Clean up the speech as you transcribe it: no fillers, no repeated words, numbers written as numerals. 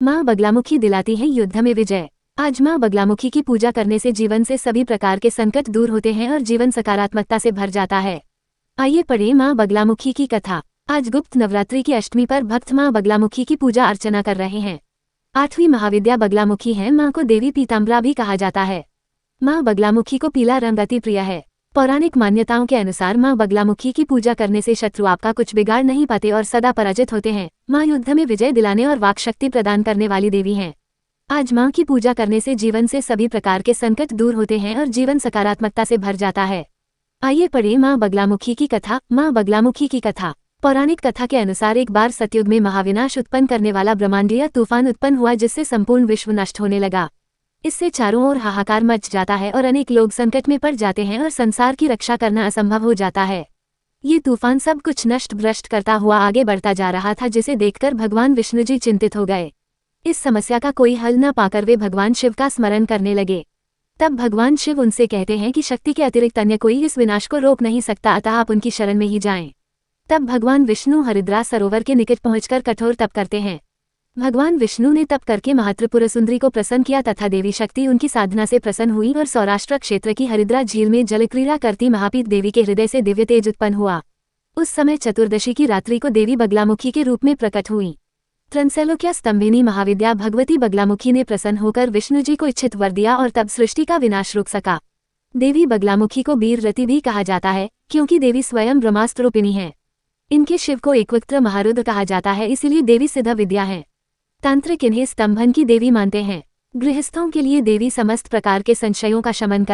माँ बगलामुखी दिलाती है युद्ध में विजय। आज माँ बगलामुखी की पूजा करने से जीवन से सभी प्रकार के संकट दूर होते हैं और जीवन सकारात्मकता से भर जाता है। आइए पढ़ें माँ बगलामुखी की कथा। आज गुप्त नवरात्रि की अष्टमी पर भक्त माँ बगलामुखी की पूजा अर्चना कर रहे हैं। 8वीं महाविद्या बगलामुखी है। माँ को देवी पीताम्बरा भी कहा जाता है। माँ बगलामुखी को पीला रंग अति प्रिय है। पौराणिक मान्यताओं के अनुसार माँ बगलामुखी की पूजा करने से शत्रु आपका कुछ बिगाड़ नहीं पाते और सदा पराजित होते हैं। माँ युद्ध में विजय दिलाने और वाक शक्ति प्रदान करने वाली देवी हैं। आज माँ की पूजा करने से जीवन से सभी प्रकार के संकट दूर होते हैं और जीवन सकारात्मकता से भर जाता है। आइए पढ़ें माँ बगलामुखी की कथा। माँ बगलामुखी की कथा। पौराणिक कथा के अनुसार एक बार सतयुग में महाविनाश उत्पन्न करने वाला ब्रह्मांडीय तूफान उत्पन्न हुआ, जिससे संपूर्ण विश्व नष्ट होने लगा। इससे चारों ओर हाहाकार मच जाता है और अनेक लोग संकट में पड़ जाते हैं और संसार की रक्षा करना असंभव हो जाता है। ये तूफान सब कुछ नष्ट भ्रष्ट करता हुआ आगे बढ़ता जा रहा था, जिसे देखकर भगवान विष्णु जी चिंतित हो गए। इस समस्या का कोई हल न पाकर वे भगवान शिव का स्मरण करने लगे। तब भगवान शिव उनसे कहते हैं कि शक्ति के अतिरिक्त अन्य कोई इस विनाश को रोक नहीं सकता, अतः आप उनकी शरण में ही जाएं। तब भगवान विष्णु हरिद्रा सरोवर के निकट पहुंचकर कठोर तप करते हैं। भगवान विष्णु ने तप करके महात्रिपुर सुंदरी को प्रसन्न किया तथा देवी शक्ति उनकी साधना से प्रसन्न हुई और सौराष्ट्र क्षेत्र की हरिद्रा झील में जलक्रीड़ा करती महापीठ देवी के हृदय से दिव्य तेज उत्पन्न हुआ। उस समय चतुर्दशी की रात्रि को देवी बगलामुखी के रूप में प्रकट हुई। त्रैलोक्य स्तंभिनी महाविद्या भगवती बगलामुखी ने प्रसन्न होकर विष्णु जी को इच्छित वर दिया और तब सृष्टि का विनाश रुक सका। देवी बगलामुखी को वीररति भी कहा जाता है, क्योंकि देवी स्वयं ब्रह्मास्त्र रूपिणी है। इनके शिव को एकवक्त्र महारुद्र कहा जाता है, इसीलिए देवी सिद्ध विद्या है। तांत्रिक इन्हें स्तंभन की देवी मानते हैं। गृहस्थों के लिए देवी समस्त प्रकार के संशयों का शमन कर